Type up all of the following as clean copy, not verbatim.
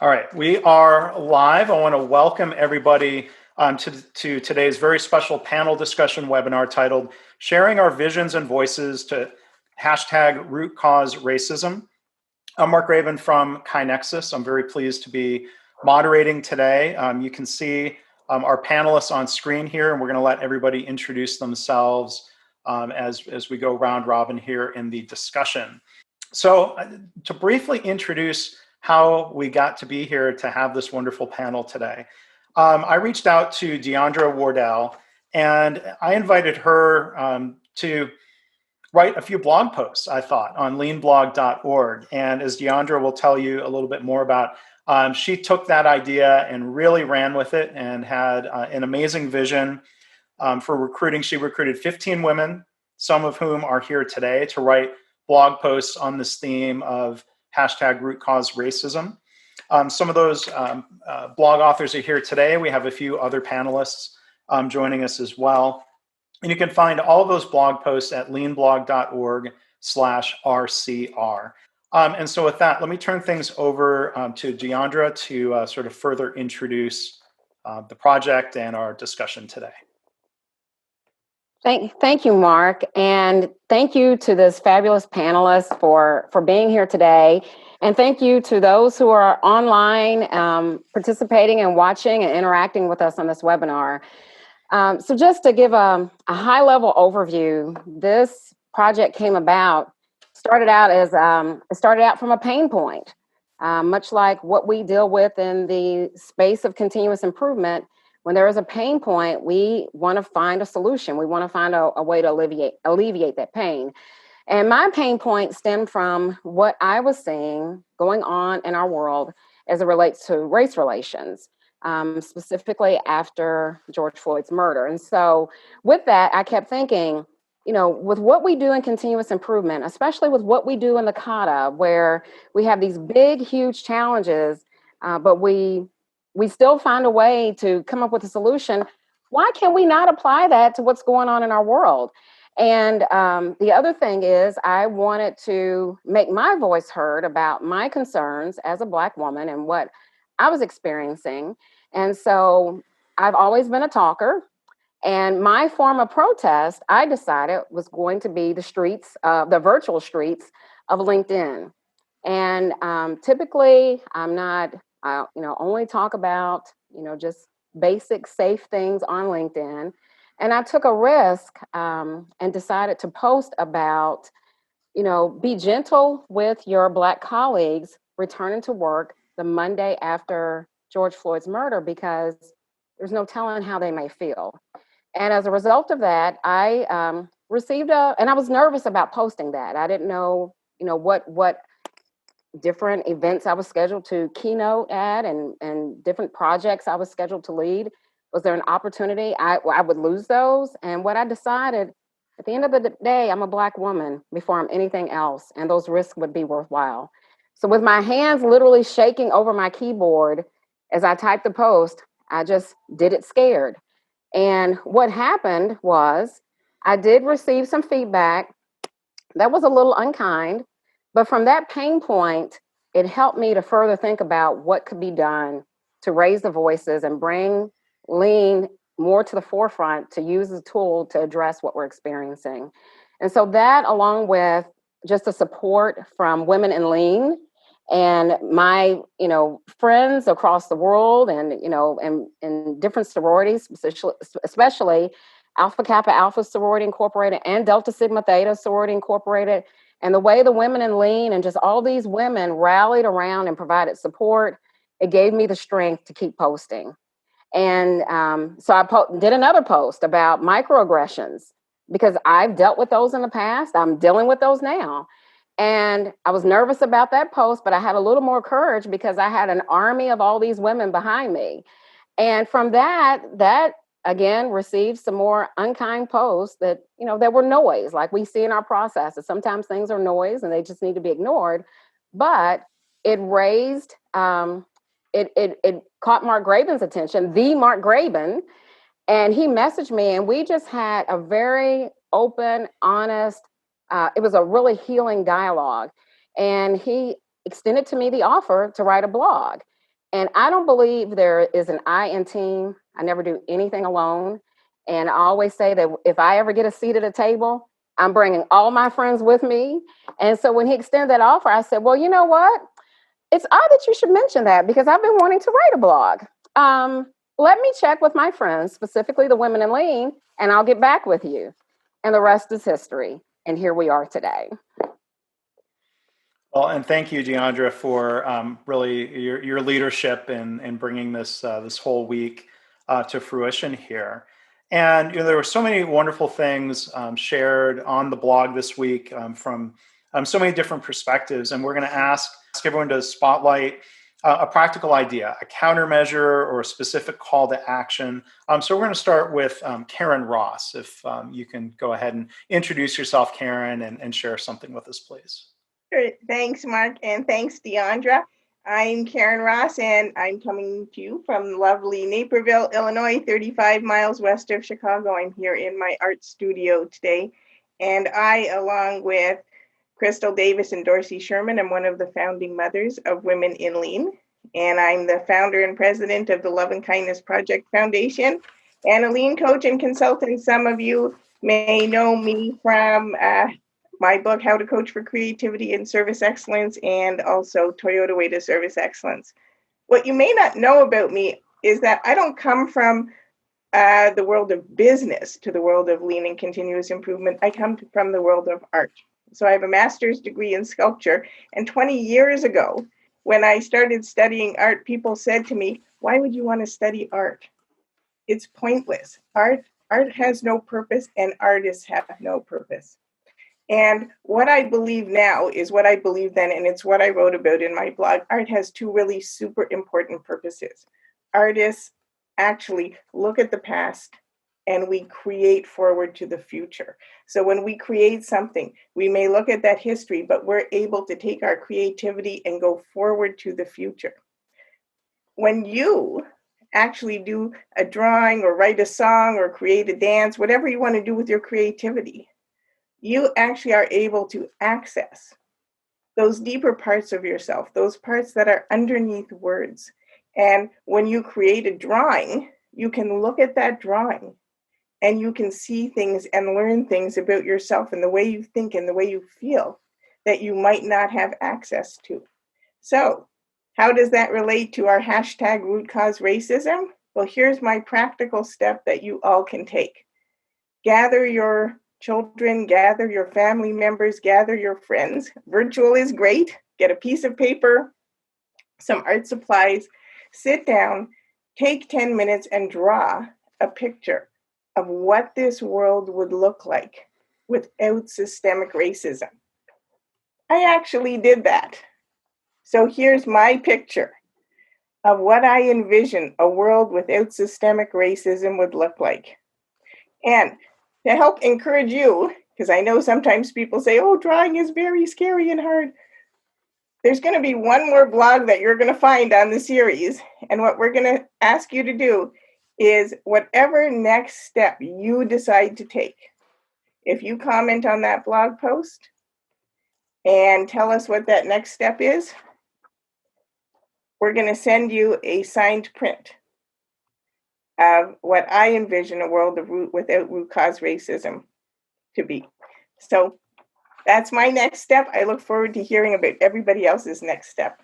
All right, we are live. I want to welcome everybody to today's very special panel discussion webinar titled Sharing Our Visions and Voices to #Root Cause Racism. I'm Mark Raven from KaiNexus. I'm very pleased to be moderating today. You can see our panelists on screen here, and we're going to let everybody introduce themselves as we go round robin here in the discussion. So to briefly introduce how we got to be here to have this wonderful panel today, I reached out to Deondra Wardelle, and I invited her to write a few blog posts, I thought, on leanblog.org. And as Deondra will tell you a little bit more about, she took that idea and really ran with it and had an amazing vision for recruiting. She recruited 15 women, some of whom are here today, to write blog posts on this theme of #Root Cause Racism. Some of those blog authors are here today. We have a few other panelists joining us as well. And you can find all of those blog posts at leanblog.org/RCR. And so with that, let me turn things over to Deondra to sort of further introduce the project and our discussion today. Thank you, Mark, and thank you to this fabulous panelists for being here today, and thank you to those who are online participating and watching and interacting with us on this webinar. So just to give a high-level overview, this project came about, started out from a pain point, much like what we deal with in the space of continuous improvement. When there is a pain point, we want to find a solution. We want to find a way to alleviate that pain. And my pain point stemmed from what I was seeing going on in our world as it relates to race relations, specifically after George Floyd's murder. And so with that, I kept thinking, with what we do in continuous improvement, especially with what we do in the kata, where we have these big, huge challenges, but we still find a way to come up with a solution. Why can we not apply that to what's going on in our world? And the other thing is, I wanted to make my voice heard about my concerns as a Black woman and what I was experiencing. And so I've always been a talker. And my form of protest, I decided, was going to be the virtual streets of LinkedIn. And typically, I'm not, only talk about, just basic safe things on LinkedIn. And I took a risk and decided to post about, be gentle with your Black colleagues returning to work the Monday after George Floyd's murder, because there's no telling how they may feel. And as a result of that, I received and I was nervous about posting that. I didn't know, what different events I was scheduled to keynote at and different projects I was scheduled to lead. Was there an opportunity I would lose those? And what I decided, at the end of the day, I'm a Black woman before I'm anything else, and those risks would be worthwhile. So with my hands literally shaking over my keyboard as I typed the post, I just did it scared. And what happened was I did receive some feedback that was a little unkind, but from that pain point, it helped me to further think about what could be done to raise the voices and bring Lean more to the forefront to use as a tool to address what we're experiencing. And so that, along with just the support from women in Lean and my, friends across the world and different sororities, especially Alpha Kappa Alpha Sorority Incorporated and Delta Sigma Theta Sorority Incorporated, and the way the women in Lean and just all these women rallied around and provided support, it gave me the strength to keep posting. And so I did another post about microaggressions, because I've dealt with those in the past. I'm dealing with those now. And I was nervous about that post, but I had a little more courage because I had an army of all these women behind me. And from that again received some more unkind posts that, that were noise, like we see in our processes. Sometimes things are noise and they just need to be ignored. But it raised, it caught Mark Graben's attention, the Mark Graben, and he messaged me, and we just had a very open, honest, it was a really healing dialogue. And he extended to me the offer to write a blog. And I don't believe there is an I in team. I never do anything alone. And I always say that if I ever get a seat at a table, I'm bringing all my friends with me. And so when he extended that offer, I said, well, you know what? It's odd that you should mention that because I've been wanting to write a blog. Let me check with my friends, specifically the women in lean, and I'll get back with you. And the rest is history. And here we are today. Well, and thank you, Deondra, for really your leadership in bringing this whole week to fruition here. And there were so many wonderful things shared on the blog this week from so many different perspectives. And we're going to ask everyone to spotlight a practical idea, a countermeasure, or a specific call to action. So we're going to start with Karyn Ross. If you can go ahead and introduce yourself, Karyn, and share something with us, please. Sure. Thanks, Mark, and thanks, Deondra. I'm Karyn Ross, and I'm coming to you from lovely Naperville, Illinois, 35 miles west of Chicago. I'm here in my art studio today, and I, along with Crystal Davis and Dorsey Sherman, am one of the founding mothers of Women in Lean, and I'm the founder and president of the Love and Kindness Project Foundation, and a lean coach and consultant. Some of you may know me from my book, How to Coach for Creativity and Service Excellence, and also Toyota Way to Service Excellence. What you may not know about me is that I don't come from the world of business to the world of lean and continuous improvement. I come from the world of art. So I have a master's degree in sculpture. And 20 years ago, when I started studying art, people said to me, why would you want to study art? It's pointless. Art has no purpose, and artists have no purpose. And what I believe now is what I believed then, and it's what I wrote about in my blog. Art has two really super important purposes. Artists actually look at the past and we create forward to the future. So when we create something, we may look at that history, but we're able to take our creativity and go forward to the future. When you actually do a drawing or write a song or create a dance, whatever you want to do with your creativity, you actually are able to access those deeper parts of yourself, those parts that are underneath words. And when you create a drawing, you can look at that drawing and you can see things and learn things about yourself and the way you think and the way you feel that you might not have access to. So, how does that relate to our hashtag root cause racism? Well, here's my practical step that you all can take. Gather your children, gather your family members, gather your friends. Virtual is great. Get a piece of paper, some art supplies, sit down, take 10 minutes and draw a picture of what this world would look like without systemic racism. I actually did that. So here's my picture of what I envision a world without systemic racism would look like. And to help encourage you, because I know sometimes people say, oh, drawing is very scary and hard. There's going to be one more blog that you're going to find on the series. And what we're going to ask you to do is whatever next step you decide to take, if you comment on that blog post and tell us what that next step is, we're going to send you a signed print of what I envision a world of without root cause racism to be. So that's my next step. I look forward to hearing about everybody else's next step.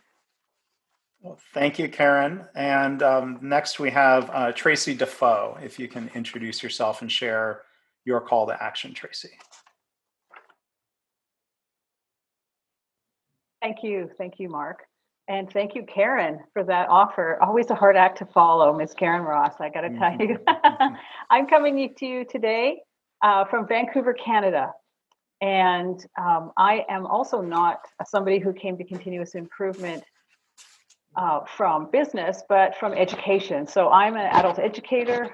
Well, thank you, Karyn. And next we have Tracy Defoe. If you can introduce yourself and share your call to action, Tracy. Thank you, Mark. And thank you, Karyn, for that offer. Always a hard act to follow, Ms. Karyn Ross, I got to tell you. I'm coming to you today from Vancouver, Canada. And I am also not somebody who came to continuous improvement from business, but from education. So I'm an adult educator,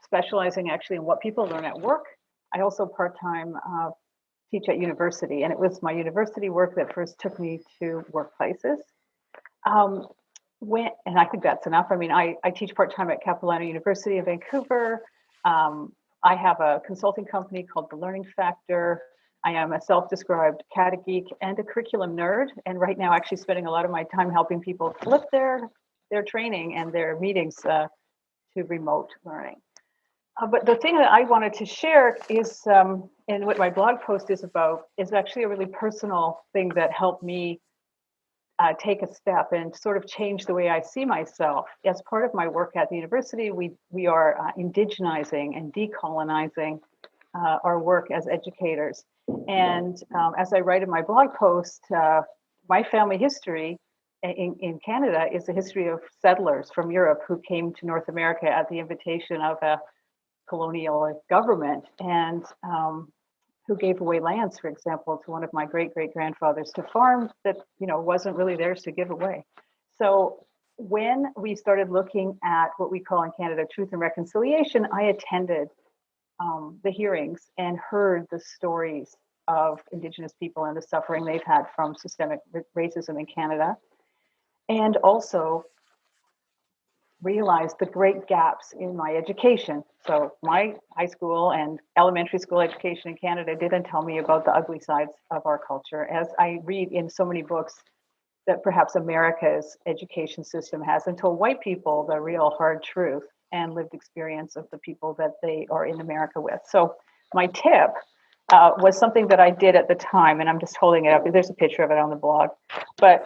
specializing actually in what people learn at work. I also part-time teach at university, and it was my university work that first took me to workplaces. And I think that's enough. I mean, I teach part-time at Capilano University in Vancouver. I have a consulting company called The Learning Factor. I am a self-described cata geek and a curriculum nerd. And right now, actually spending a lot of my time helping people flip their their training and their meetings to remote learning. But the thing that I wanted to share is, and what my blog post is about, is actually a really personal thing that helped me take a step and sort of change the way I see myself. As part of my work at the university, we are indigenizing and decolonizing our work as educators. And as I write in my blog post, my family history in Canada is a history of settlers from Europe who came to North America at the invitation of a colonial government, and who gave away lands, for example, to one of my great-great-grandfathers to farm that, wasn't really theirs to give away. So when we started looking at what we call in Canada Truth and Reconciliation, I attended the hearings and heard the stories of Indigenous people and the suffering they've had from systemic racism in Canada, and also realized the great gaps in my education. So my high school and elementary school education in Canada didn't tell me about the ugly sides of our culture, as I read in so many books that perhaps America's education system hasn't told white people the real hard truth and lived experience of the people that they are in America with. So my tip was something that I did at the time, and I'm just holding it up. There's a picture of it on the blog. But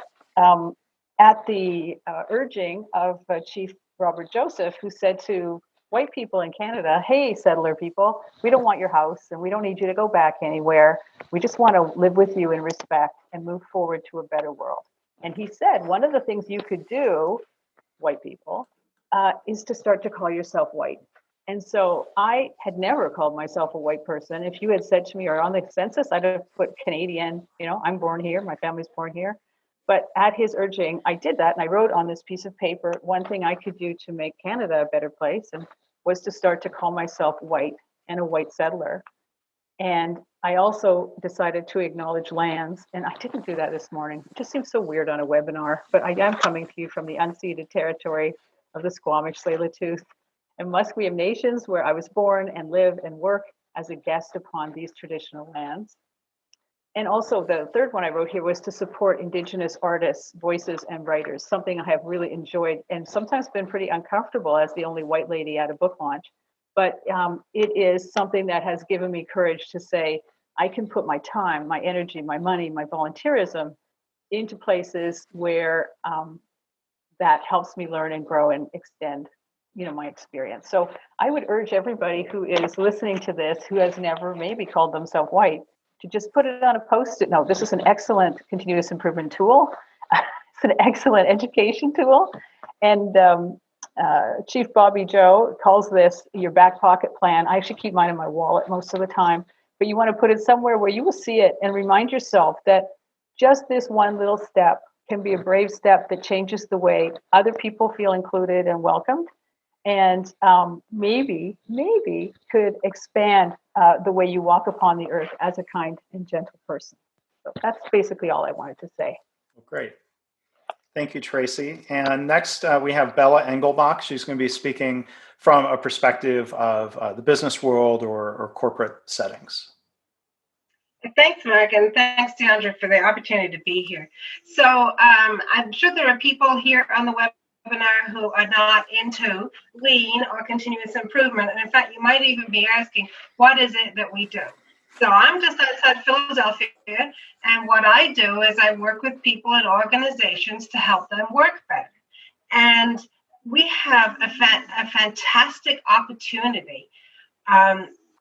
at the urging of Chief Robert Joseph, who said to white people in Canada, hey, settler people, we don't want your house and we don't need you to go back anywhere. We just want to live with you in respect and move forward to a better world. And he said, one of the things you could do, white people, is to start to call yourself white. And so I had never called myself a white person. If you had said to me, or on the census, I'd have put Canadian, I'm born here, my family's born here. But at his urging, I did that, and I wrote on this piece of paper, one thing I could do to make Canada a better place, and was to start to call myself white and a white settler. And I also decided to acknowledge lands, and I didn't do that this morning. It just seems so weird on a webinar, but I am coming to you from the unceded territory of the Squamish, Tsleil-Waututh, and Musqueam nations, where I was born and live and work as a guest upon these traditional lands. And also the third one I wrote here was to support Indigenous artists, voices, and writers, something I have really enjoyed and sometimes been pretty uncomfortable as the only white lady at a book launch. But it is something that has given me courage to say, I can put my time, my energy, my money, my volunteerism into places where that helps me learn and grow and extend my experience. So I would urge everybody who is listening to this, who has never maybe called themselves white, to just put it on a post-it note. This is an excellent continuous improvement tool. It's an excellent education tool. And Chief Bobby Joe calls this your back pocket plan. I actually keep mine in my wallet most of the time, but you want to put it somewhere where you will see it and remind yourself that just this one little step can be a brave step that changes the way other people feel included and welcomed, and maybe could expand the way you walk upon the earth as a kind and gentle person. So that's basically all I wanted to say. Great. Thank you, Tracy. And next we have Bella Engelbach. She's going to be speaking from a perspective of the business world or corporate settings. Thanks, Mark, and thanks, Deondra, for the opportunity to be here. So I'm sure there are people here on the webinar who are not into lean or continuous improvement. And in fact, you might even be asking, what is it that we do? So I'm just outside Philadelphia, and what I do is I work with people and organizations to help them work better. And we have a fantastic opportunity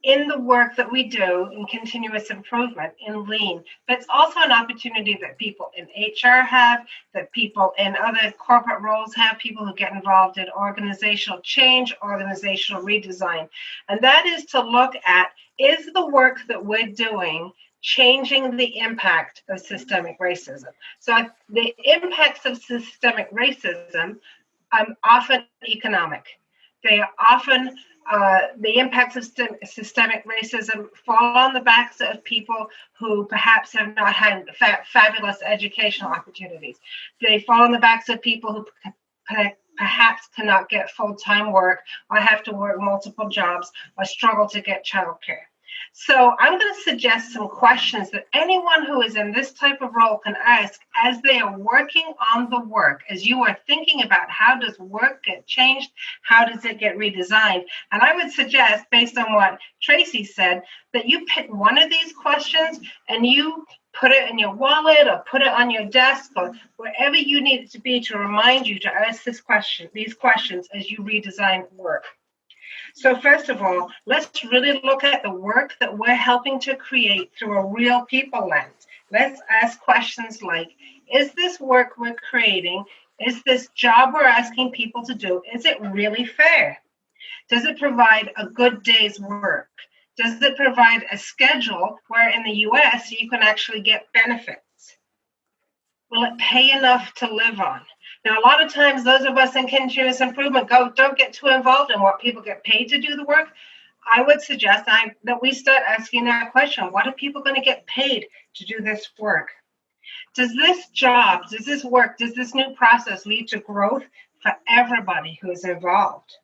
in the work that we do in continuous improvement in lean, but it's also an opportunity that people in HR have, that people in other corporate roles have, people who get involved in organizational change, organizational redesign. And that is to look at, is the work that we're doing changing the impact of systemic racism? So the impacts of systemic racism are often economic. They are often the impacts of systemic racism fall on the backs of people who perhaps have not had fabulous educational opportunities. They fall on the backs of people who perhaps cannot get full-time work or have to work multiple jobs or struggle to get childcare. So I'm going to suggest some questions that anyone who is in this type of role can ask as they are working on the work, as you are thinking about how does work get changed, how does it get redesigned. And I would suggest, based on what Tracy said, that you pick one of these questions and you put it in your wallet or put it on your desk or wherever you need it to be to remind you to ask these questions as you redesign work. So first of all, let's really look at the work that we're helping to create through a real people lens. Let's ask questions like, is this work we're creating, is this job we're asking people to do, is it really fair? Does it provide a good day's work? Does it provide a schedule where in the US you can actually get benefits? Will it pay enough to live on? Now, a lot of times, those of us in continuous improvement don't get too involved in what people get paid to do the work. I would suggest that we start asking that question. What are people going to get paid to do this work? Does this job, does this work, does this new process lead to growth for everybody who is involved?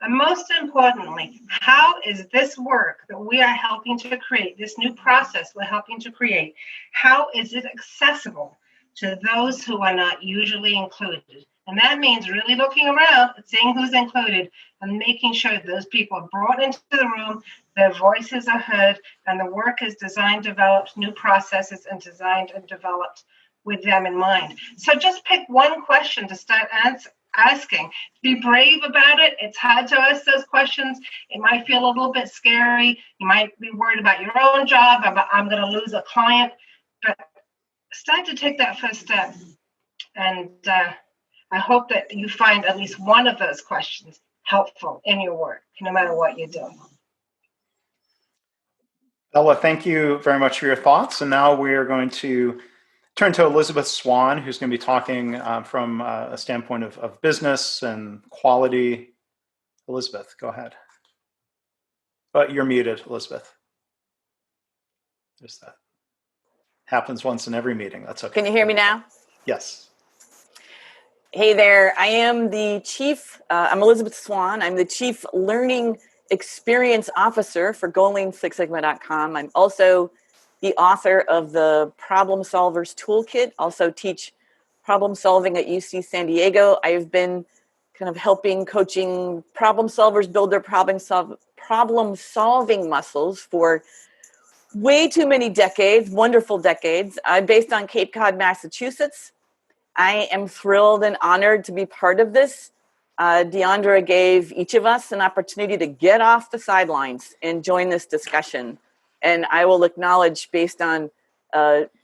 And most importantly, how is this work that we are helping to create, this new process we're helping to create, how is it accessible to those who are not usually included? And that means really looking around and seeing who's included and making sure those people are brought into the room, their voices are heard, and the work is designed, developed, new processes and designed and developed with them in mind. So just pick one question to start asking. Be brave about it. It's hard to ask those questions. It might feel a little bit scary. You might be worried about your own job, I'm going to lose a client, but start to take that first step. And I hope that you find at least one of those questions helpful in your work, no matter what you're doing. Ella, thank you very much for your thoughts. And now we are going to turn to Elizabeth Swann, who's going to be talking from a standpoint of business and quality. Elizabeth, go ahead. But you're muted, Elizabeth. Just that. Happens once in every meeting. That's okay. Can you hear me now? Yes. Hey there. I am the chief, I'm Elizabeth Swann. I'm the chief learning experience officer for GoLean6Sigma.com. I'm also the author of the Problem Solvers Toolkit, also teach problem solving at UC San Diego. I've been kind of helping coaching problem solvers build their problem solving muscles for way too many decades, wonderful decades. I'm based on Cape Cod, Massachusetts. I am thrilled and honored to be part of this. Deondra gave each of us an opportunity to get off the sidelines and join this discussion. And I will acknowledge, based on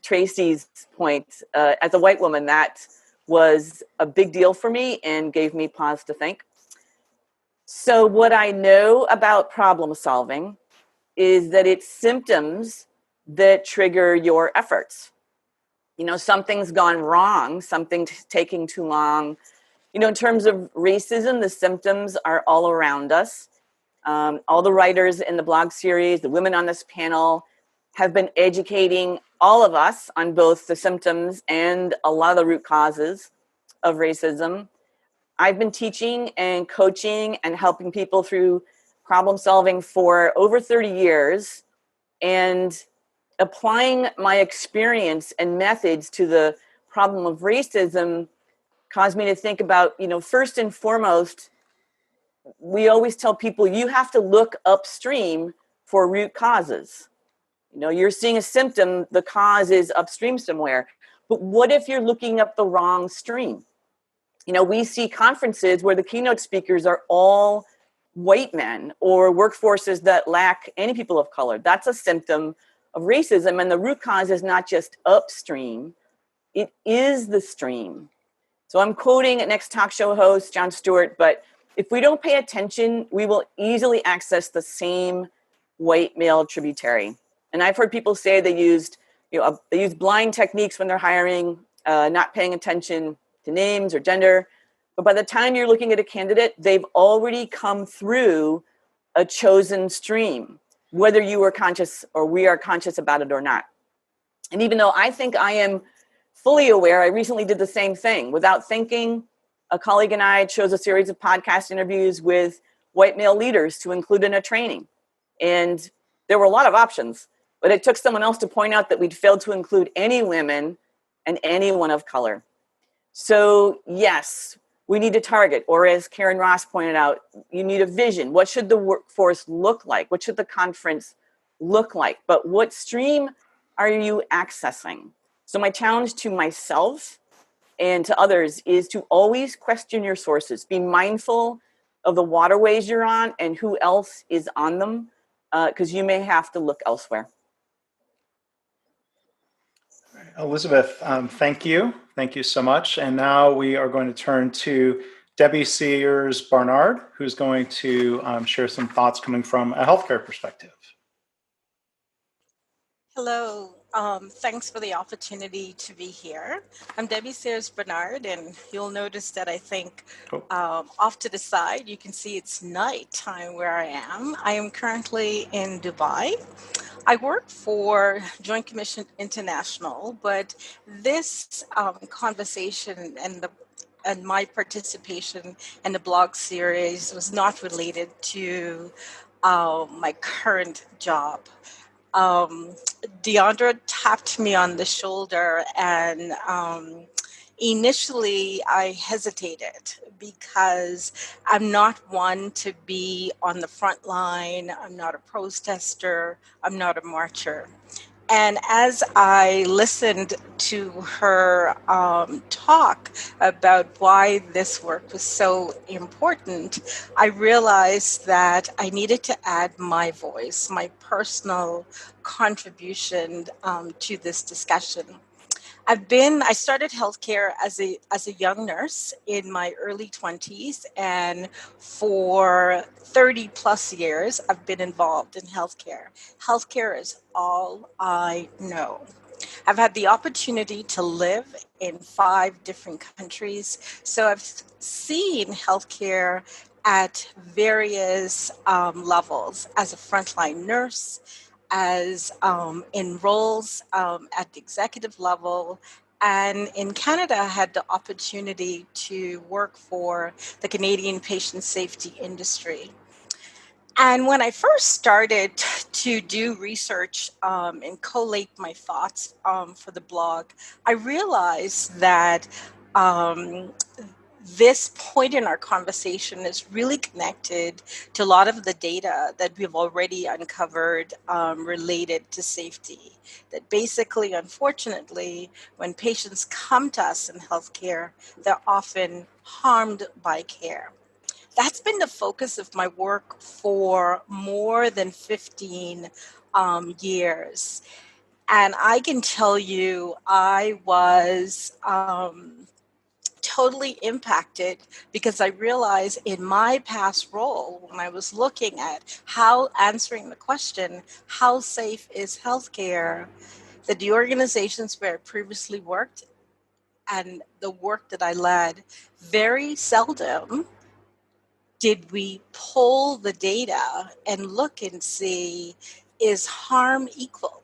Tracy's point, as a white woman, that was a big deal for me and gave me pause to think. So what I know about problem solving is that it's symptoms that trigger your efforts. You know, something's gone wrong, something's taking too long. You know, in terms of racism, the symptoms are all around us. All the writers in the blog series, the women on this panel, have been educating all of us on both the symptoms and a lot of the root causes of racism. I've been teaching and coaching and helping people through problem solving for over 30 years, and applying my experience and methods to the problem of racism caused me to think about, you know, first and foremost, we always tell people you have to look upstream for root causes. You know, you're seeing a symptom, the cause is upstream somewhere. But what if you're looking up the wrong stream? You know, we see conferences where the keynote speakers are all white men or workforces that lack any people of color. That's a symptom of racism. And the root cause is not just upstream, it is the stream. So I'm quoting next talk show host, Jon Stewart, but if we don't pay attention, we will easily access the same white male tributary. And I've heard people say they use blind techniques when they're hiring, not paying attention to names or gender. But by the time you're looking at a candidate, they've already come through a chosen stream, whether you are conscious or we are conscious about it or not. And even though I think I am fully aware, I recently did the same thing. Without thinking, a colleague and I chose a series of podcast interviews with white male leaders to include in a training. And There were a lot of options, but it took someone else to point out that we'd failed to include any women and anyone of color. So yes, we need to target, or as Karyn Ross pointed out, you need a vision. What should the workforce look like? What should the conference look like? But what stream are you accessing? So my challenge to myself and to others is to always question your sources. Be mindful of the waterways you're on and who else is on them, because you may have to look elsewhere. Elizabeth, thank you. Thank you so much. And now we are going to turn to Debbie Sears Barnard, who's going to share some thoughts coming from a healthcare perspective. Hello, thanks for the opportunity to be here. I'm Debbie Sears Barnard, and you'll notice that I think off to the side, you can see it's nighttime where I am. I am currently in Dubai. I work for Joint Commission International, but this conversation and my participation in the blog series was not related to my current job. Deondra tapped me on the shoulder, and initially I hesitated because I'm not one to be on the front line. I'm not a protester. I'm not a marcher. And as I listened to her talk about why this work was so important, I realized that I needed to add my voice, my personal contribution to this discussion. I started healthcare as a young nurse in my early 20s, and for 30 plus years, I've been involved in healthcare. Healthcare is all I know. I've had the opportunity to live in 5 different countries, so I've seen healthcare at various levels as a frontline nurse, as in roles at the executive level. And in Canada, I had the opportunity to work for the Canadian patient safety industry. And when I first started to do research and collate my thoughts for the blog, I realized that this point in our conversation is really connected to a lot of the data that we've already uncovered related to safety. That basically, unfortunately, when patients come to us in healthcare, they're often harmed by care. That's been the focus of my work for more than 15 years. And I can tell you, I was totally impacted because I realized in my past role, when I was looking at how answering the question, how safe is healthcare, that the organizations where I previously worked and the work that I led, very seldom did we pull the data and look and see, is harm equal?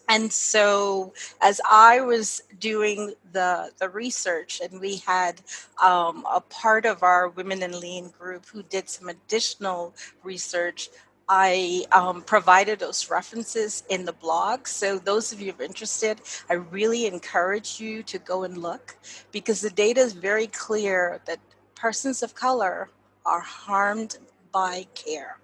And so as I was doing the research, and we had a part of our Women in Lean group who did some additional research, I provided those references in the blog. So those of you who are interested, I really encourage you to go and look, because the data is very clear that persons of color are harmed by care.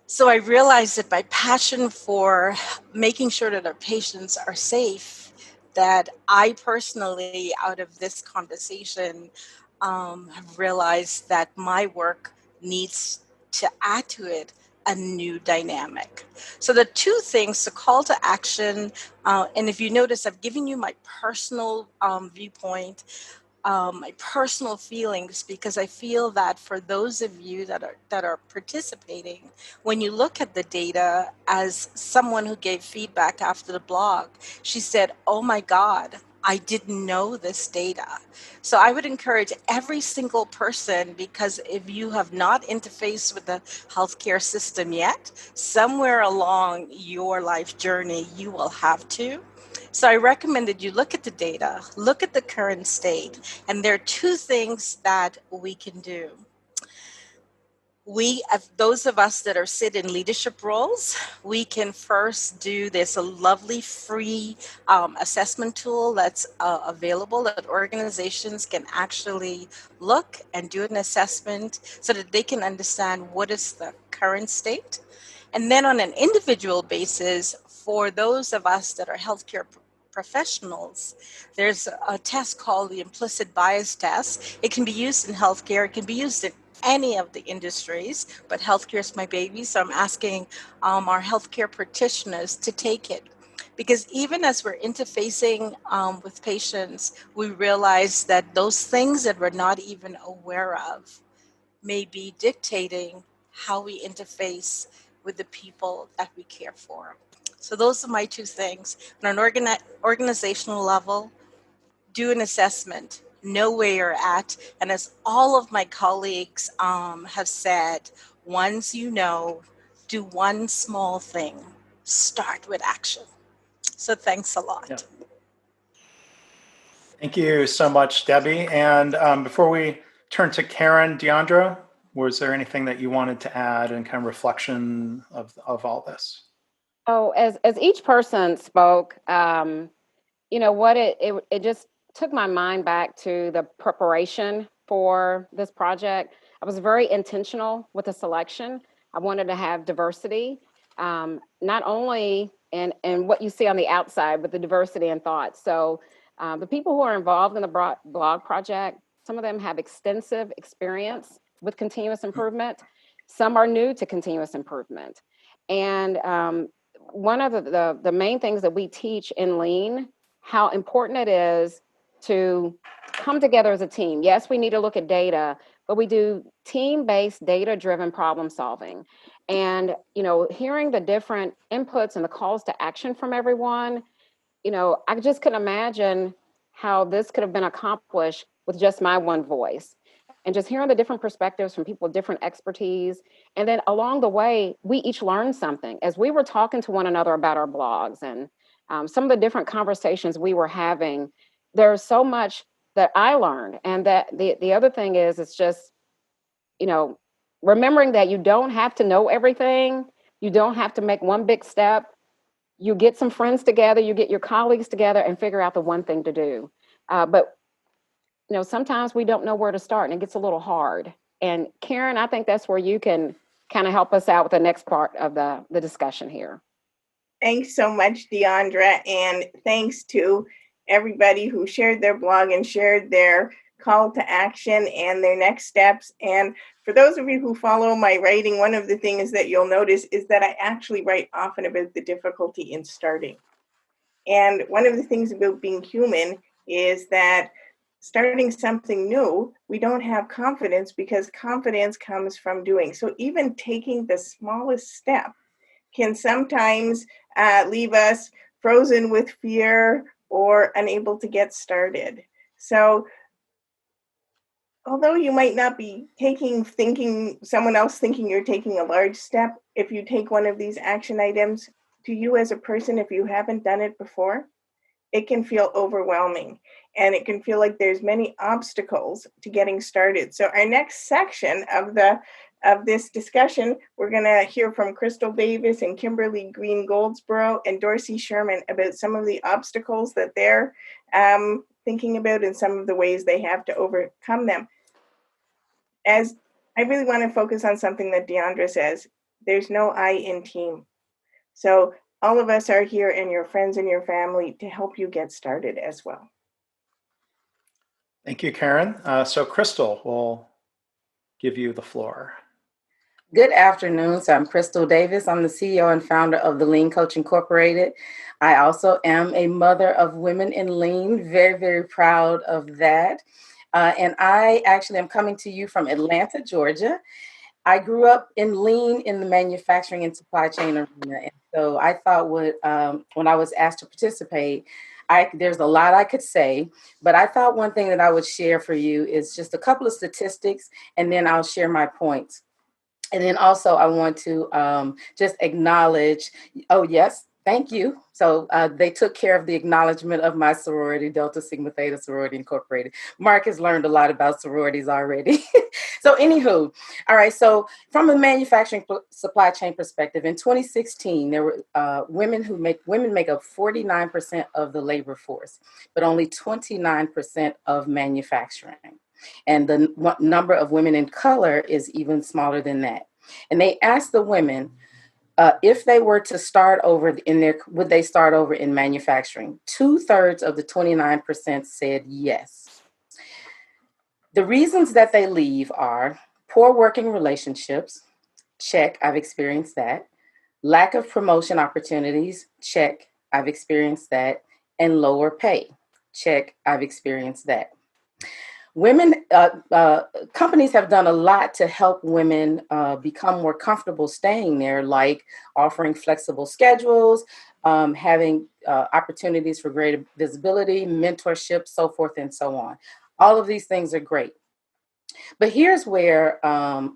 So I realized that my passion for making sure that our patients are safe, that I personally, out of this conversation, have realized that my work needs to add to it a new dynamic. So the 2 things, the call to action, and if you notice, I've given you my personal viewpoint, my personal feelings, because I feel that for those of you that are participating, when you look at the data, as someone who gave feedback after the blog, she said, "Oh my God, I didn't know this data." So I would encourage every single person, because if you have not interfaced with the healthcare system yet, somewhere along your life journey, you will have to. So I recommend that you look at the data, look at the current state, and there are 2 things that we can do. those of us that are sit in leadership roles, we can first there's a lovely free assessment tool that's available that organizations can actually look and do an assessment so that they can understand what is the current state. And then on an individual basis, for those of us that are healthcare professionals, there's a test called the implicit bias test. It can be used in healthcare, it can be used in any of the industries, but healthcare is my baby, so I'm asking our healthcare practitioners to take it. Because even as we're interfacing with patients, we realize that those things that we're not even aware of may be dictating how we interface with the people that we care for. So those are my two things. On an organizational level, do an assessment, know where you're at. And as all of my colleagues have said, once you know, do one small thing, start with action. So thanks a lot. Yeah. Thank you so much, Debbie. And before we turn to Karyn, Deondra, was there anything that you wanted to add and kind of reflection of all this? Oh, as each person spoke, you know what, it just took my mind back to the preparation for this project. I was very intentional with the selection. I wanted to have diversity, not only in what you see on the outside, but the diversity in thought. So the people who are involved in the blog project, some of them have extensive experience with continuous improvement. Some are new to continuous improvement. And one of the main things that we teach in Lean, how important it is to come together as a team. Yes, we need to look at data, but we do team-based, data-driven problem solving. And, you know, hearing the different inputs and the calls to action from everyone, you know, I just couldn't imagine how this could have been accomplished with just my one voice. And just hearing the different perspectives from people with different expertise. And then along the way, we each learned something. As we were talking to one another about our blogs and some of the different conversations we were having, there's so much that I learned. And that the other thing is, it's just, you know, remembering that you don't have to know everything. You don't have to make one big step. You get some friends together, you get your colleagues together and figure out the one thing to do. But you know, sometimes we don't know where to start and it gets a little hard. And Karyn, I think that's where you can kind of help us out with the next part of the discussion here. Thanks so much, Deondra, and thanks to everybody who shared their blog and shared their call to action and their next steps. And for those of you who follow my writing, one of the things that you'll notice is that I actually write often about the difficulty in starting. And one of the things about being human is that starting something new, we don't have confidence because confidence comes from doing. So even taking the smallest step can sometimes leave us frozen with fear or unable to get started. So although you might not be thinking someone else thinking you're taking a large step, if you take one of these action items, to you as a person, if you haven't done it before, it can feel overwhelming and it can feel like there's many obstacles to getting started. So our next section of this discussion, we're going to hear from Crystal Davis and Kimberly Green Goldsboro and Dorsey Sherman about some of the obstacles that they're thinking about and some of the ways they have to overcome them. As I really want to focus on something that Deondra says, there's no I in team. So all of us are here and your friends and your family to help you get started as well. Thank you, Karyn. So Crystal, will give you the floor. Good afternoon. So I'm Crystal Davis. I'm the CEO and founder of the Lean Coach Incorporated. I also am a mother of women in Lean. Very, very proud of that. And I actually am coming to you from Atlanta, Georgia. I grew up in Lean in the manufacturing and supply chain arena. And so I thought when I was asked to participate, there's a lot I could say, but I thought one thing that I would share for you is just a couple of statistics, and then I'll share my points. And then also I want to just acknowledge, oh yes, Thank you. So they took care of the acknowledgement of my sorority, Delta Sigma Theta Sorority Incorporated. Mark has learned a lot about sororities already. So anywho, all right. So from a manufacturing supply chain perspective, in 2016, there were women make up 49% of the labor force, but only 29% of manufacturing. And the number of women in color is even smaller than that. And they asked the women, if they were to start over would they start over in manufacturing? 2/3 of the 29% said yes. The reasons that they leave are poor working relationships. Check, I've experienced that. Lack of promotion opportunities. Check, I've experienced that. And lower pay. Check, I've experienced that. Companies have done a lot to help women become more comfortable staying there, like offering flexible schedules, having opportunities for greater visibility, mentorship, so forth and so on. All of these things are great. But here's where,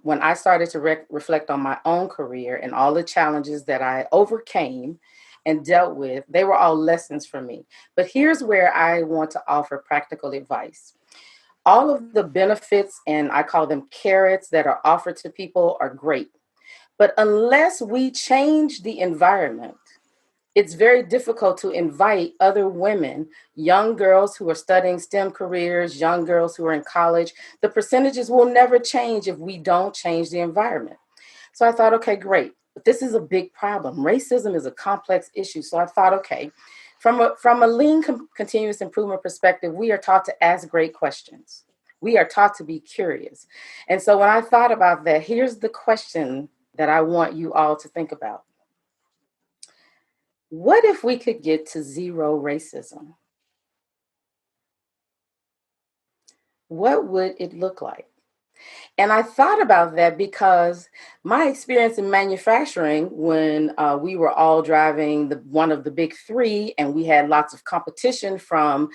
when I started to reflect on my own career and all the challenges that I overcame and dealt with, they were all lessons for me. But here's where I want to offer practical advice. All of the benefits, and I call them carrots, that are offered to people are great. But unless we change the environment, it's very difficult to invite other women, young girls who are studying STEM careers, young girls who are in college. The percentages will never change if we don't change the environment. So I thought, okay, great. But this is a big problem. Racism is a complex issue. So I thought, okay, from a lean continuous improvement perspective, we are taught to ask great questions. We are taught to be curious. And so when I thought about that, here's the question that I want you all to think about. What if we could get to zero racism? What would it look like? And I thought about that because my experience in manufacturing, when we were all driving one of the big three and we had lots of competition from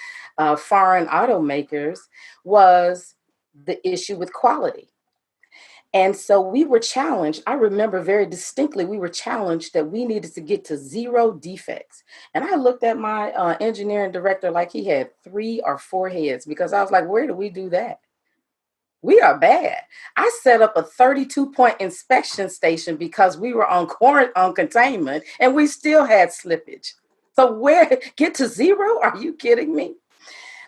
foreign automakers, was the issue with quality. And so we were challenged. I remember very distinctly, we were challenged that we needed to get to zero defects. And I looked at my engineering director like he had 3 or 4 heads, because I was like, where do we do that? We are bad. I set up a 32-point inspection station because we were on containment and we still had slippage. So where, get to zero? Are you kidding me?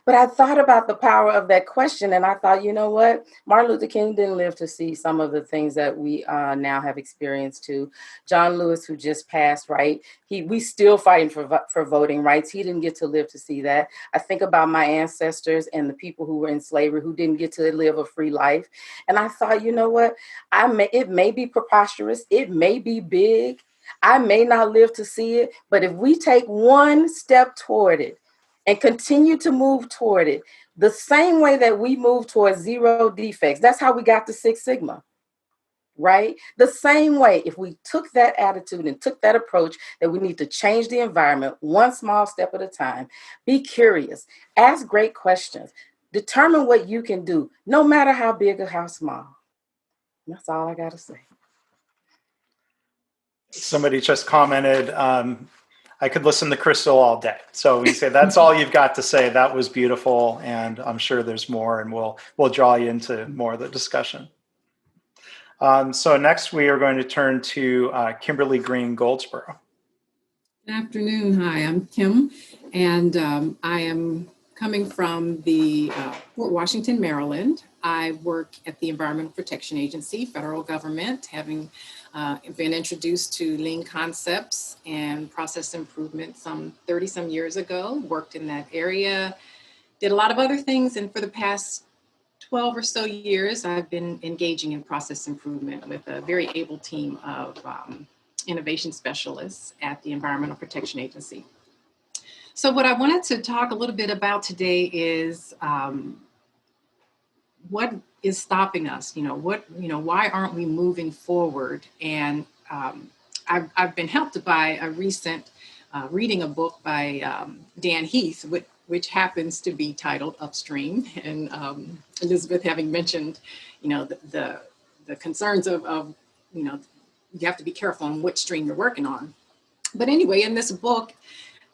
But I thought about the power of that question, and I thought, you know what? Martin Luther King didn't live to see some of the things that we now have experienced too. John Lewis, who just passed, right? We still fighting for voting rights. He didn't get to live to see that. I think about my ancestors and the people who were in slavery who didn't get to live a free life. And I thought, you know what? It may be preposterous. It may be big. I may not live to see it. But if we take one step toward it, and continue to move toward it, the same way that we move towards zero defects. That's how we got to Six Sigma, right? The same way, if we took that attitude and took that approach, that we need to change the environment one small step at a time, be curious, ask great questions, determine what you can do, no matter how big or how small. That's all I got to say. Somebody just commented, I could listen to Crystal all day. So we say, that's all you've got to say. That was beautiful. And I'm sure there's more, and we'll draw you into more of the discussion. So next we are going to turn to Kimberly Green Goldsboro. Good afternoon. Hi, I'm Kim, and I am coming from the Fort Washington, Maryland. I work at the Environmental Protection Agency, federal government, having been introduced to lean concepts and process improvement some 30-some years ago, worked in that area, did a lot of other things, and for the past 12 or so years, I've been engaging in process improvement with a very able team of innovation specialists at the Environmental Protection Agency. So what I wanted to talk a little bit about today is what is stopping us? Why aren't we moving forward? And I've been helped by a recent reading a book by Dan Heath, which happens to be titled Upstream. And Elizabeth having mentioned, the concerns of you have to be careful on which stream you're working on. But anyway, in this book,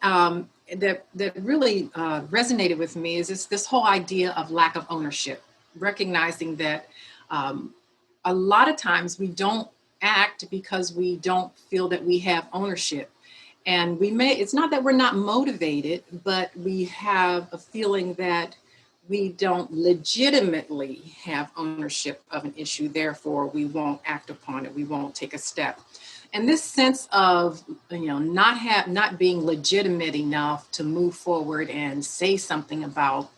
that really resonated with me is this whole idea of lack of ownership, recognizing that a lot of times we don't act because we don't feel that we have ownership. And it's not that we're not motivated, but we have a feeling that we don't legitimately have ownership of an issue, therefore we won't act upon it, we won't take a step. And this sense of, not being legitimate enough to move forward and say something about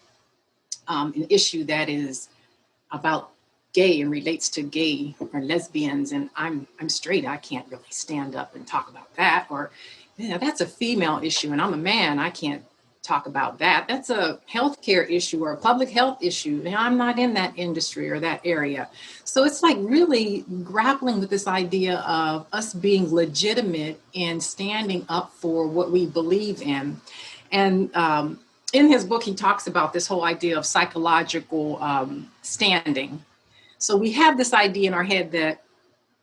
an issue that is about gay and relates to gay or lesbians, and I'm straight, I can't really stand up and talk about that. Or, that's a female issue and I'm a man, I can't talk about that. That's a healthcare issue or a public health issue. I'm not in that industry or that area. So it's like really grappling with this idea of us being legitimate and standing up for what we believe in. And in his book, he talks about this whole idea of psychological standing. So we have this idea in our head that,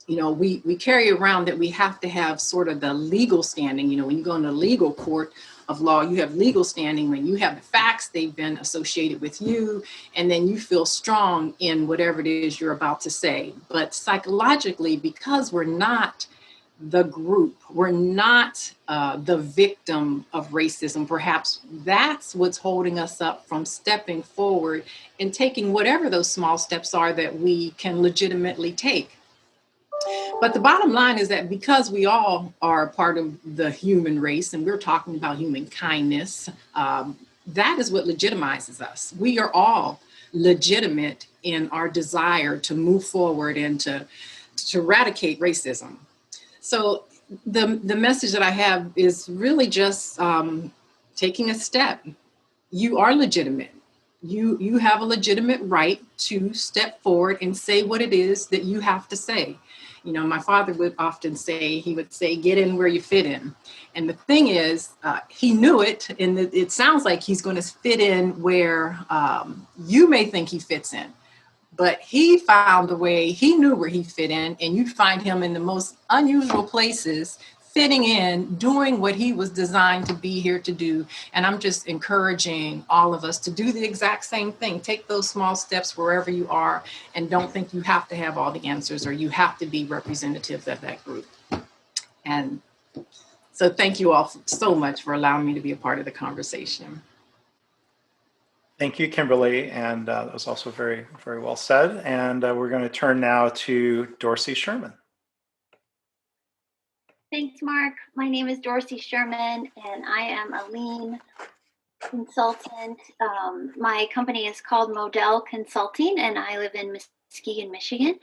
we carry around that we have to have sort of the legal standing. When you go into legal court of law, you have legal standing when you have the facts, they've been associated with you, and then you feel strong in whatever it is you're about to say. But psychologically, because we're not the group, we're not the victim of racism, perhaps that's what's holding us up from stepping forward and taking whatever those small steps are that we can legitimately take. But the bottom line is that because we all are part of the human race, and we're talking about human kindness, that is what legitimizes us. We are all legitimate in our desire to move forward and to eradicate racism. So the message that I have is really just taking a step. You are legitimate. You have a legitimate right to step forward and say what it is that you have to say. My father would often say, get in where you fit in. And the thing is, he knew it, and it sounds like he's going to fit in where you may think he fits in. But he found a way, he knew where he fit in, and you'd find him in the most unusual places, fitting in, doing what he was designed to be here to do. And I'm just encouraging all of us to do the exact same thing. Take those small steps wherever you are, and don't think you have to have all the answers or you have to be representative of that group. And so thank you all so much for allowing me to be a part of the conversation. Thank you, Kimberly. And that was also very, very well said. And we're going to turn now to Dorsey Sherman. Thanks, Mark. My name is Dorsey Sherman, and I am a lean consultant. My company is called Modell Consulting, and I live in Muskegon, Michigan,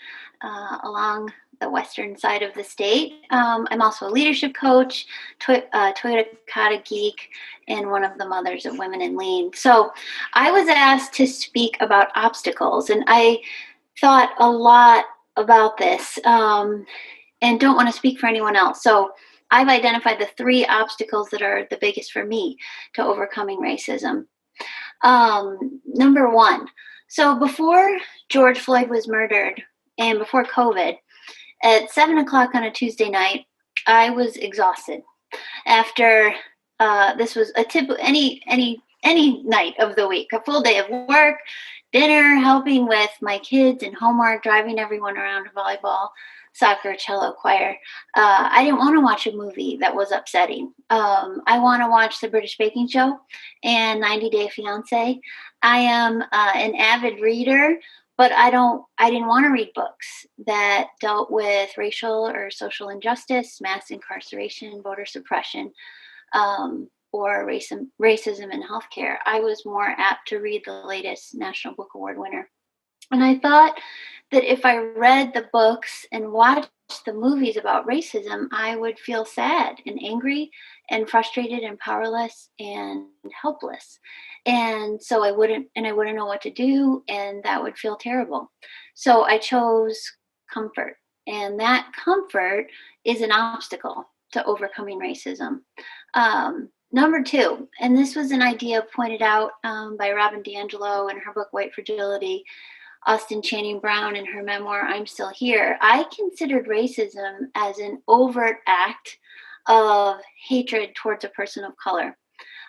along the western side of the state. I'm also a leadership coach, Toyota Kata geek, and one of the mothers of Women in Lean. So I was asked to speak about obstacles, and I thought a lot about this. And don't want to speak for anyone else. So I've identified the 3 obstacles that are the biggest for me to overcoming racism. Number 1, so before George Floyd was murdered and before COVID, at 7 o'clock on a Tuesday night, I was exhausted. After this was a any night of the week, a full day of work, dinner, helping with my kids and homework, driving everyone around to volleyball, soccer, cello, choir. I didn't want to watch a movie that was upsetting. I want to watch The British Baking Show and 90 Day Fiancé. I am an avid reader, but I didn't want to read books that dealt with racial or social injustice, mass incarceration, voter suppression, or racism in healthcare. I was more apt to read the latest National Book Award winner. And I thought that if I read the books and watched the movies about racism, I would feel sad and angry and frustrated and powerless and helpless. And so I wouldn't know what to do, and that would feel terrible. So I chose comfort, and that comfort is an obstacle to overcoming racism. Number 2, and this was an idea pointed out by Robin DiAngelo in her book, White Fragility, Austin Channing Brown in her memoir, I'm Still Here. I considered racism as an overt act of hatred towards a person of color.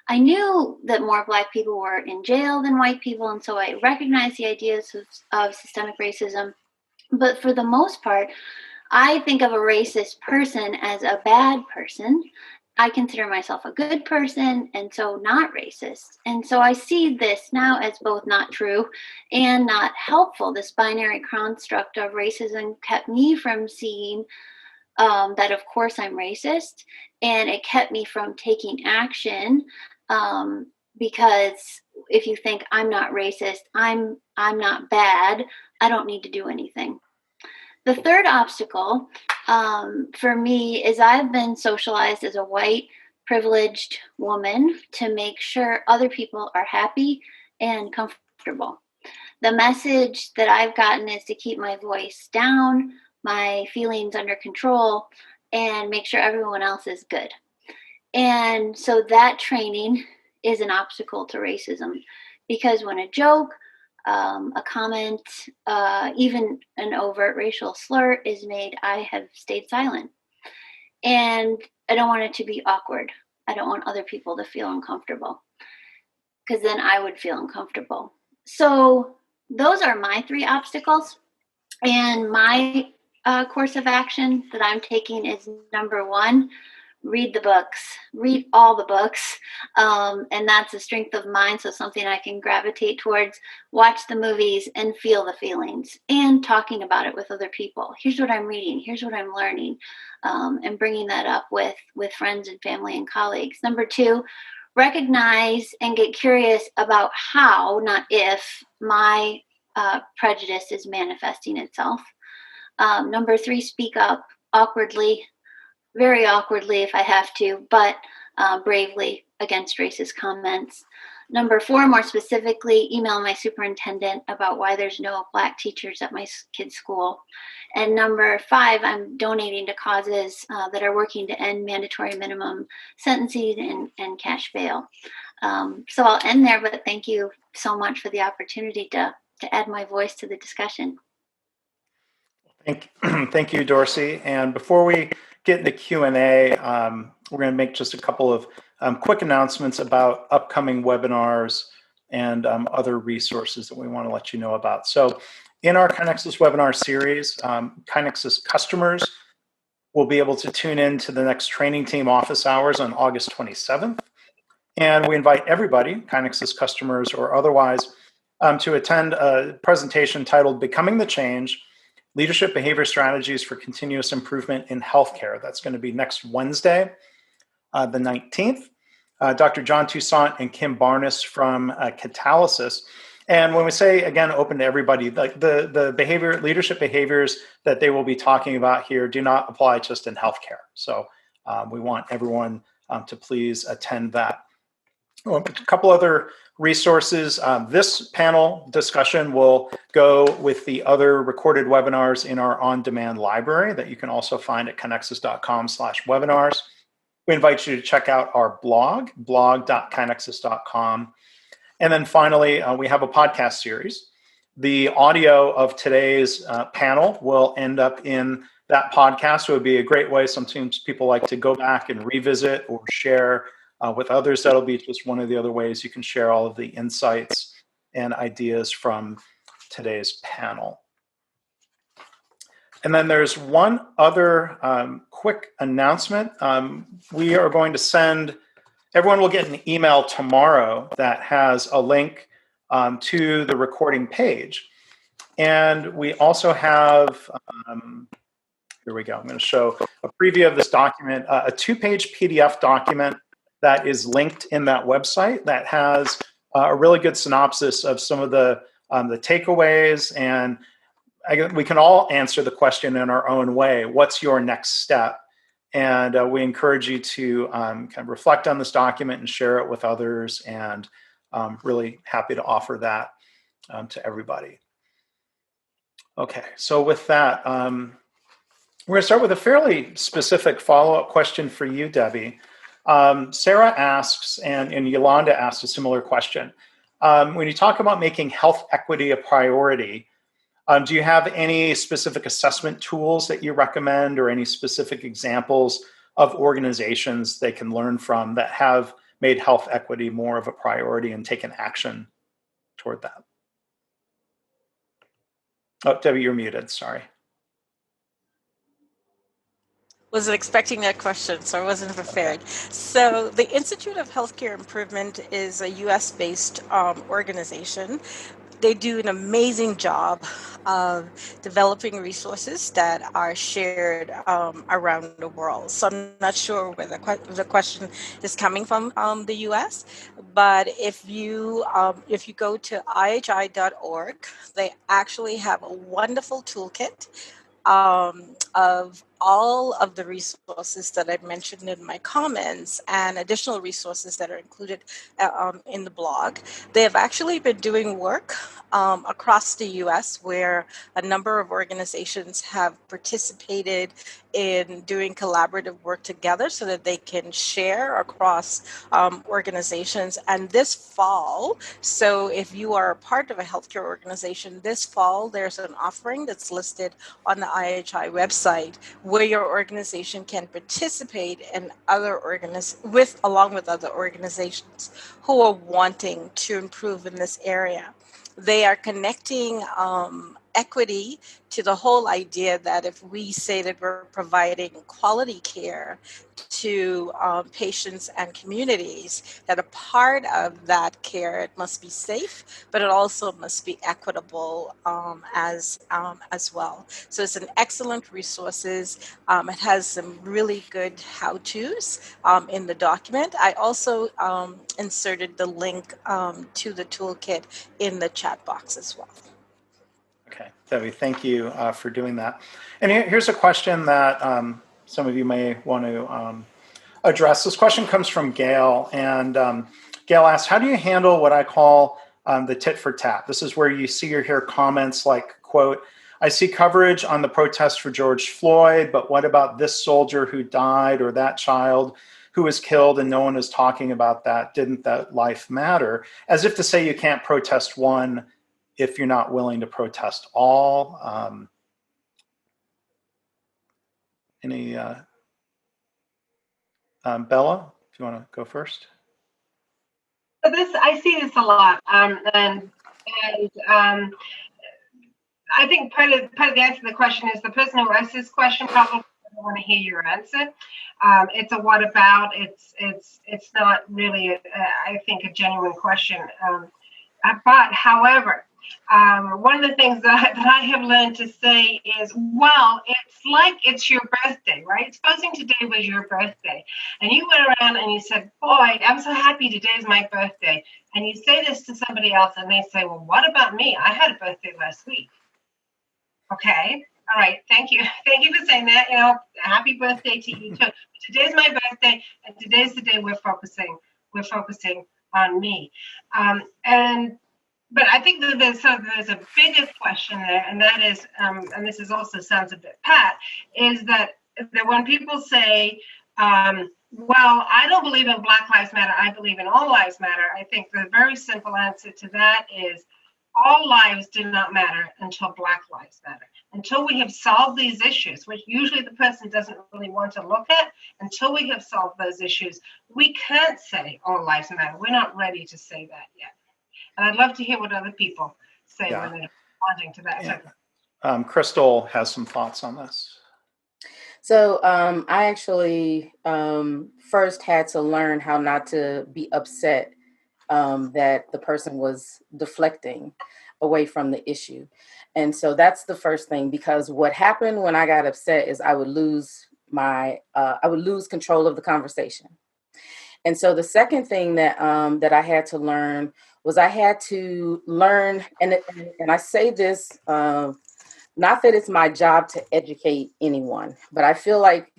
I knew that more Black people were in jail than white people, and so I recognized the ideas of systemic racism. But for the most part, I think of a racist person as a bad person. I consider myself a good person, and so not racist. And so I see this now as both not true and not helpful. This binary construct of racism kept me from seeing that, of course, I'm racist, and it kept me from taking action. Because if you think I'm not racist, I'm not bad, I don't need to do anything. The third obstacle for me is I've been socialized as a white, privileged woman to make sure other people are happy and comfortable. The message that I've gotten is to keep my voice down, my feelings under control, and make sure everyone else is good. And so that training is an obstacle to racism, because when a joke, a comment, even an overt racial slur is made, I have stayed silent. And I don't want it to be awkward. I don't want other people to feel uncomfortable, because then I would feel uncomfortable. So those are my 3 obstacles. And my course of action that I'm taking is, number 1, read the books, read all the books. And that's a strength of mine. So something I can gravitate towards, watch the movies and feel the feelings, and talking about it with other people. Here's what I'm reading. Here's what I'm learning. And bringing that up with friends and family and colleagues. Number 2, recognize and get curious about how, not if, my prejudice is manifesting itself. Number 3, speak up awkwardly, very awkwardly if I have to, but bravely against racist comments. Number 4, more specifically, email my superintendent about why there's no Black teachers at my kids' school. And number 5, I'm donating to causes that are working to end mandatory minimum sentencing and cash bail. So I'll end there, but thank you so much for the opportunity to add my voice to the discussion. Thank you, Dorsey. And before we get into Q&A, we're going to make just a couple of quick announcements about upcoming webinars and other resources that we want to let you know about. So in our KaiNexus webinar series, KaiNexus customers will be able to tune in to the next training team office hours on August 27th. And we invite everybody, KaiNexus customers or otherwise, to attend a presentation titled Becoming the Change, Leadership Behavior Strategies for Continuous Improvement in Healthcare. That's going to be next Wednesday, the 19th. Dr. John Toussaint and Kim Barnes from Catalysis. And when we say, again, open to everybody, like the leadership behaviors that they will be talking about here do not apply just in healthcare. So we want everyone to please attend that. A couple other resources. This panel discussion will go with the other recorded webinars in our on-demand library that you can also find at kainexus.com/webinars. We invite you to check out our blog, blog.kainexus.com. And then finally, we have a podcast series. The audio of today's panel will end up in that podcast. So it would be a great way. Sometimes people like to go back and revisit or share with others. That'll be just one of the other ways you can share all of the insights and ideas from today's panel. And then there's one other quick announcement. We are going to send, everyone will get an email tomorrow that has a link to the recording page. And we also have, here we go, I'm going to show a preview of this document, a 2-page PDF document that is linked in that website that has a really good synopsis of some of the takeaways. And we can all answer the question in our own way. What's your next step? And we encourage you to kind of reflect on this document and share it with others. And really happy to offer that to everybody. Okay, so with that, we're going to start with a fairly specific follow-up question for you, Debbie. Sarah asks, and Yolanda asked a similar question. When you talk about making health equity a priority, do you have any specific assessment tools that you recommend or any specific examples of organizations they can learn from that have made health equity more of a priority and taken action toward that? Oh, Debbie, you're muted, sorry. Wasn't expecting that question, so I wasn't prepared. Okay. So the Institute of Healthcare Improvement is a US-based organization. They do an amazing job of developing resources that are shared around the world. So I'm not sure where the question is coming from the US, but if you go to ihi.org, they actually have a wonderful toolkit of all of the resources that I've mentioned in my comments and additional resources that are included in the blog. They have actually been doing work across the US where a number of organizations have participated in doing collaborative work together so that they can share across organizations. And this fall, so if you are a part of a healthcare organization, this fall there's an offering that's listed on the IHI website where your organization can participate in along with other organizations who are wanting to improve in this area. They are connecting equity to the whole idea that if we say that we're providing quality care to patients and communities, that a part of that care, it must be safe, but it also must be equitable as well. So it's an excellent resources. It has some really good how-tos in the document. I also inserted the link to the toolkit in the chat box as well. Okay, Debbie, thank you for doing that. And here's a question that some of you may want to address. This question comes from Gail, and Gail asks, how do you handle what I call the tit for tat? This is where you see or hear comments like, quote, I see coverage on the protest for George Floyd, but what about this soldier who died or that child who was killed and no one is talking about that? Didn't that life matter? As if to say you can't protest one if you're not willing to protest all. Bella, if you want to go first. So I see this a lot, and I think part of the answer to the question is the person who asked this question probably doesn't want to hear your answer. It's a what about. It's not really, I think, a genuine question. But however, one of the things that I have learned to say is, well, it's like it's your birthday, right? Supposing today was your birthday, and you went around and you said, boy, I'm so happy today's my birthday. And you say this to somebody else and they say, well, what about me? I had a birthday last week. Okay. All right. Thank you. Thank you for saying that. Happy birthday to you too. Today's my birthday, and today's the day we're focusing on me. But I think that there's a bigger question there, and that is, and this is also sounds a bit pat, is that when people say, well, I don't believe in Black Lives Matter, I believe in all lives matter, I think the very simple answer to that is all lives do not matter until Black lives matter. Until we have solved these issues, which usually the person doesn't really want to look at, until we have solved those issues, we can't say all lives matter. We're not ready to say that yet. And I'd love to hear what other people say when they're responding to that. Yeah. Crystal has some thoughts on this. So I actually first had to learn how not to be upset that the person was deflecting away from the issue. And so that's the first thing, because what happened when I got upset is I would lose control of the conversation. And so the second thing that I had to learn was I had to learn, and I say this, not that it's my job to educate anyone, but I feel like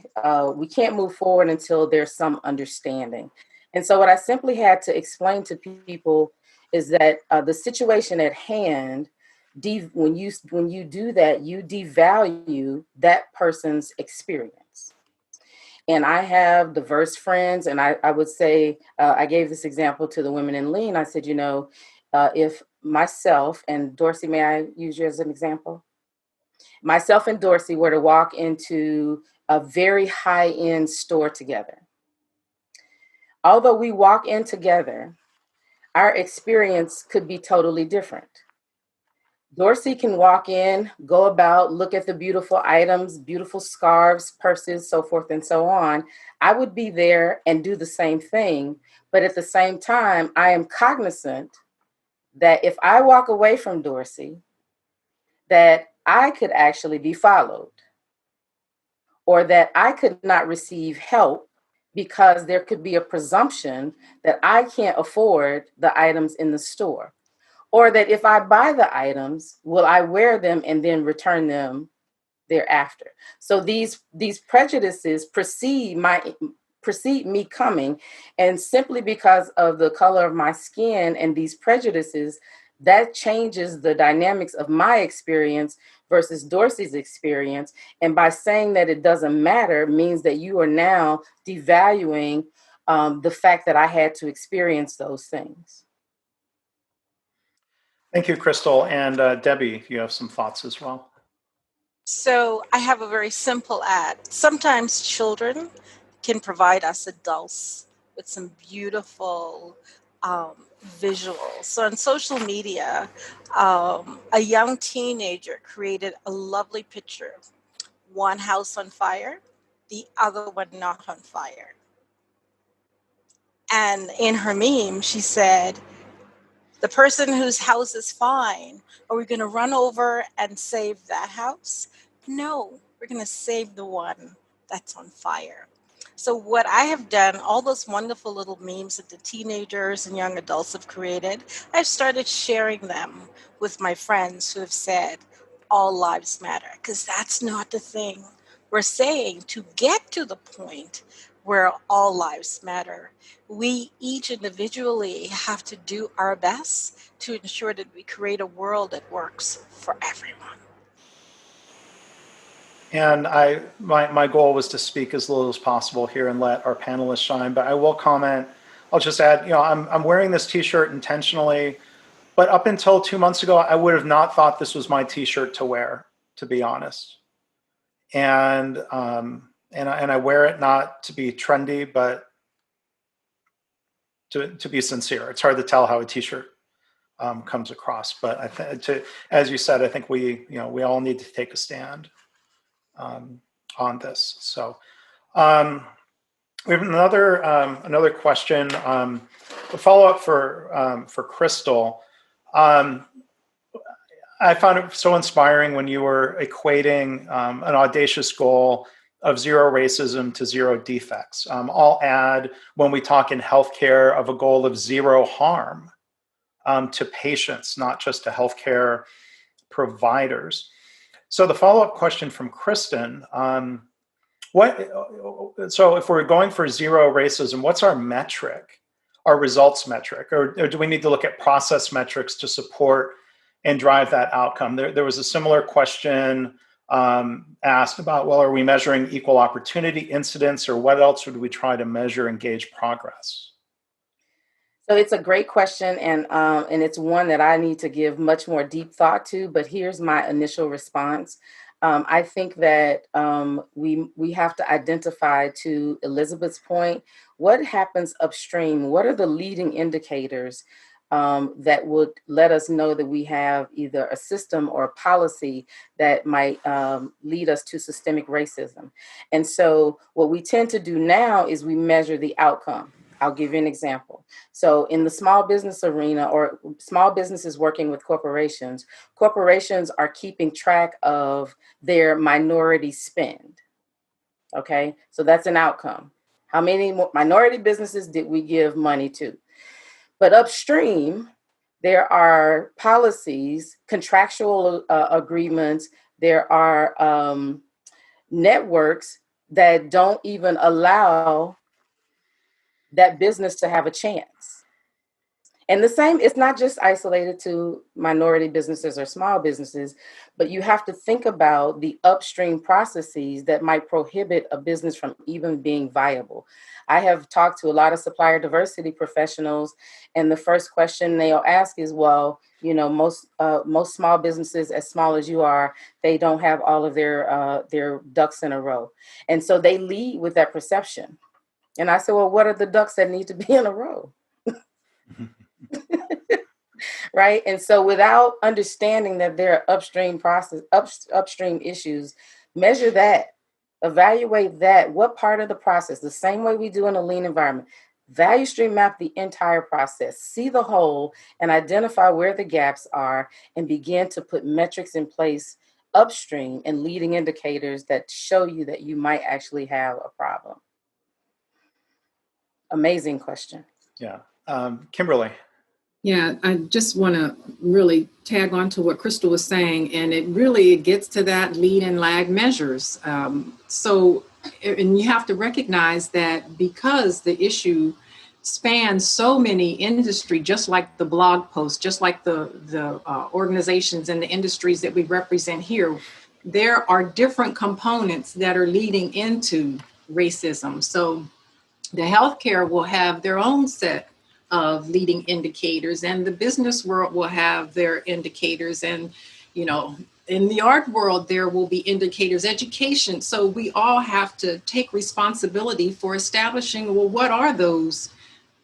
we can't move forward until there's some understanding. And so what I simply had to explain to people is that the situation at hand, when you do that, you devalue that person's experience. And I have diverse friends, and I would say, I gave this example to the women in Lean. I said, if myself and Dorsey, may I use you as an example? Myself and Dorsey were to walk into a very high-end store together. Although we walk in together, our experience could be totally different. Dorsey can walk in, go about, look at the beautiful items, beautiful scarves, purses, so forth and so on. I would be there and do the same thing. But at the same time, I am cognizant that if I walk away from Dorsey, that I could actually be followed, or that I could not receive help because there could be a presumption that I can't afford the items in the store. Or that if I buy the items, will I wear them and then return them thereafter? So these prejudices precede me coming, and simply because of the color of my skin and these prejudices, that changes the dynamics of my experience versus Dorsey's experience. And by saying that it doesn't matter means that you are now devaluing the fact that I had to experience those things. Thank you, Crystal. And Debbie, if you have some thoughts as well. So I have a very simple ad. Sometimes children can provide us adults with some beautiful visuals. So on social media, a young teenager created a lovely picture. One house on fire, the other one not on fire. And in her meme, she said, the person whose house is fine, are we going to run over and save that house? No, we're going to save the one that's on fire. So what I have done, all those wonderful little memes that the teenagers and young adults have created, I've started sharing them with my friends who have said, all lives matter, because that's not the thing. We're saying to get to the point where all lives matter, we each individually have to do our best to ensure that we create a world that works for everyone. And my goal was to speak as little as possible here and let our panelists shine, but I will comment. I'll just add, I'm wearing this t-shirt intentionally, but up until 2 months ago, I would have not thought this was my t-shirt to wear, to be honest. And I wear it not to be trendy, but to be sincere. It's hard to tell how a t-shirt comes across, but as you said, I think we all need to take a stand on this. So we have another question, a follow-up for Crystal. I found it so inspiring when you were equating an audacious goal of zero racism to zero defects. I'll add, when we talk in healthcare, of a goal of zero harm to patients, not just to healthcare providers. So the follow-up question from Kristen, so if we're going for zero racism, what's our metric, our results metric? Or do we need to look at process metrics to support and drive that outcome? There was a similar question asked about, well, are we measuring equal opportunity incidents, or what else would we try to measure and gauge progress? So it's a great question, and it's one that I need to give much more deep thought to, but here's my initial response. I think that we have to identify, to Elizabeth's point, what happens upstream. What are the leading indicators that would let us know that we have either a system or a policy that might lead us to systemic racism? And so what we tend to do now is we measure the outcome. I'll give you an example. So in the small business arena, or small businesses working with corporations are keeping track of their minority spend. Okay, so that's an outcome. How many minority businesses did we give money to? But upstream, there are policies, contractual agreements, there are networks that don't even allow that business to have a chance. And the same, it's not just isolated to minority businesses or small businesses, but you have to think about the upstream processes that might prohibit a business from even being viable. I have talked to a lot of supplier diversity professionals, and the first question they'll ask is, well, you know, most small businesses, as small as you are, they don't have all of their ducks in a row. And so they lead with that perception. And I said, well, what are the ducks that need to be in a row? Right. And so without understanding that there are upstream issues, measure that, evaluate that, what part of the process, the same way we do in a lean environment, value stream map the entire process, see the whole and identify where the gaps are and begin to put metrics in place upstream and leading indicators that show you that you might actually have a problem. Amazing question. Yeah. Kimberly. Yeah, I just want to really tag on to what Crystal was saying, and it gets to that lead and lag measures. And you have to recognize that because the issue spans so many industry, just like the blog posts, just like the organizations and the industries that we represent here, there are different components that are leading into racism. So the healthcare will have their own set of leading indicators, and the business world will have their indicators, and you know, in the art world there will be indicators, education. So we all have to take responsibility for establishing, well, what are those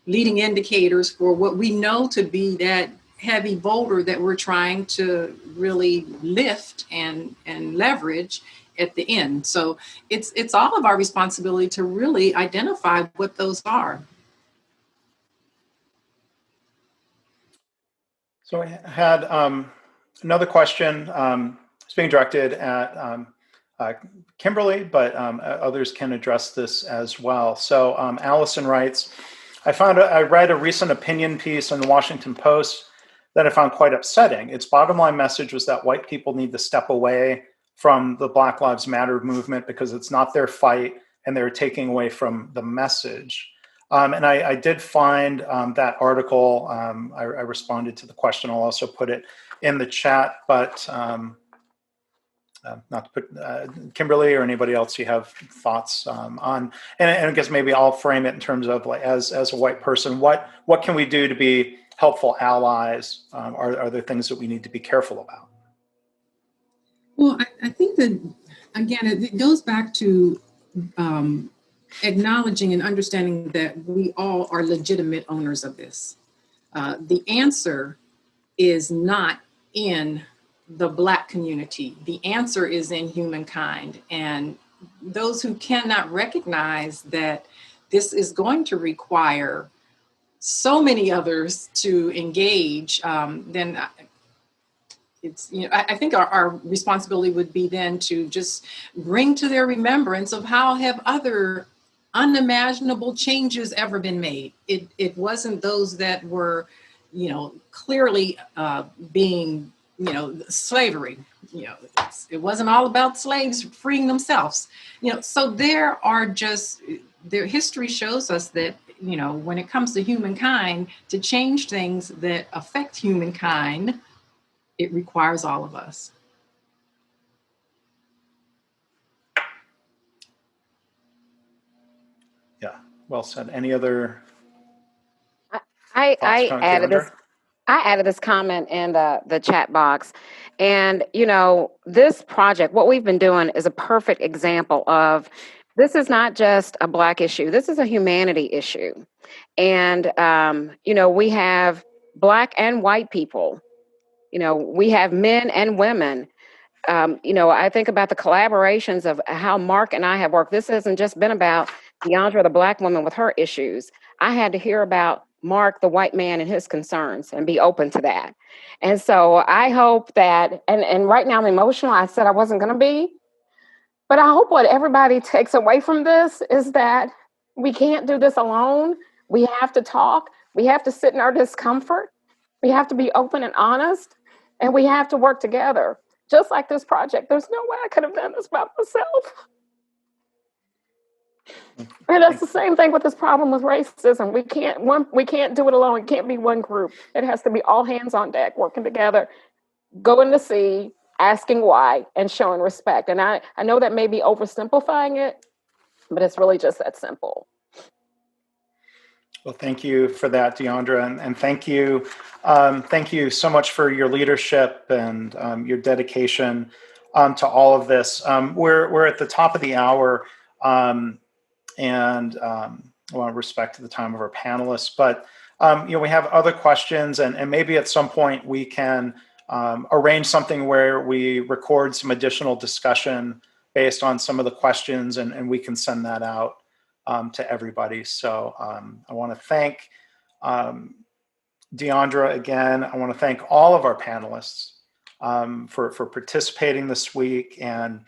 leading indicators for what we know to be that heavy boulder that we're trying to really lift and leverage at the end. So it's all of our responsibility to really identify what those are. So I had another question. It's being directed at Kimberly, but others can address this as well. So Allison writes, I read a recent opinion piece in the Washington Post that I found quite upsetting. Its bottom line message was that white people need to step away from the Black Lives Matter movement because it's not their fight and they're taking away from the message. And I did find that article. I responded to the question. I'll also put it in the chat, but not to put Kimberly or anybody else you have thoughts on. And I guess maybe I'll frame it in terms of, like, as a white person, what can we do to be helpful allies? Are there things that we need to be careful about? Well, I think that, again, it goes back to acknowledging and understanding that we all are legitimate owners of this. The answer is not in the Black community. The answer is in humankind. And those who cannot recognize that this is going to require so many others to engage, then it's, you know, I think our responsibility would be then to just bring to their remembrance of how have other unimaginable changes ever been made. It wasn't those that were, you know, clearly being, you know, slavery. You know, it wasn't all about slaves freeing themselves. You know, so there are just, their history shows us that, you know, when it comes to humankind, to change things that affect humankind, it requires all of us. Yeah, well said. Any other? I added this comment in the chat box, and you know, this project, what we've been doing, is a perfect example of this is not just a Black issue. This is a humanity issue, and you know, we have Black and white people. You know, we have men and women. You know, I think about the collaborations of how Mark and I have worked. This hasn't just been about Deondra, the Black woman, with her issues. I had to hear about Mark, the white man, and his concerns and be open to that. And so I hope that, and right now I'm emotional. I said I wasn't going to be, but I hope what everybody takes away from this is that we can't do this alone. We have to talk. We have to sit in our discomfort. We have to be open and honest, and we have to work together. Just like this project, there's no way I could have done this by myself. And that's the same thing with this problem with racism. We can't do it alone. It can't be one group. It has to be all hands on deck, working together, going to sea, asking why, and showing respect. And I know that may be oversimplifying it, but it's really just that simple. Well, thank you for that, Deondra, and thank you so much for your leadership and your dedication to all of this. We're at the top of the hour, and I want to respect the time of our panelists, but we have other questions, and maybe at some point we can arrange something where we record some additional discussion based on some of the questions, and we can send that out to everybody. So I want to thank Deondra again. I want to thank all of our panelists for participating this week. And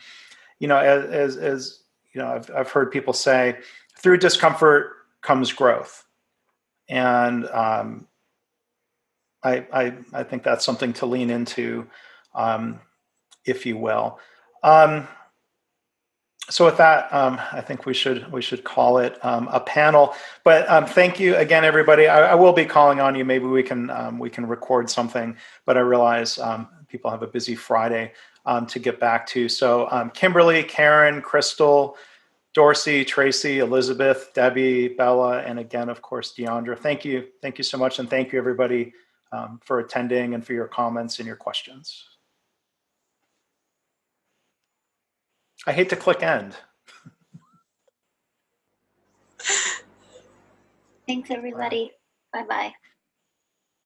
as I've heard people say, through discomfort comes growth, and I think that's something to lean into, if you will. So with that, I think we should call it a panel. But thank you again, everybody. I will be calling on you. Maybe we can record something. But I realize people have a busy Friday to get back to. So Kimberly, Karyn, Crystal, Dorsey, Tracy, Elizabeth, Debbie, Bella, and again, of course, Deondra. Thank you so much, and thank you everybody for attending and for your comments and your questions. I hate to click end. Thanks, everybody. Bye-bye.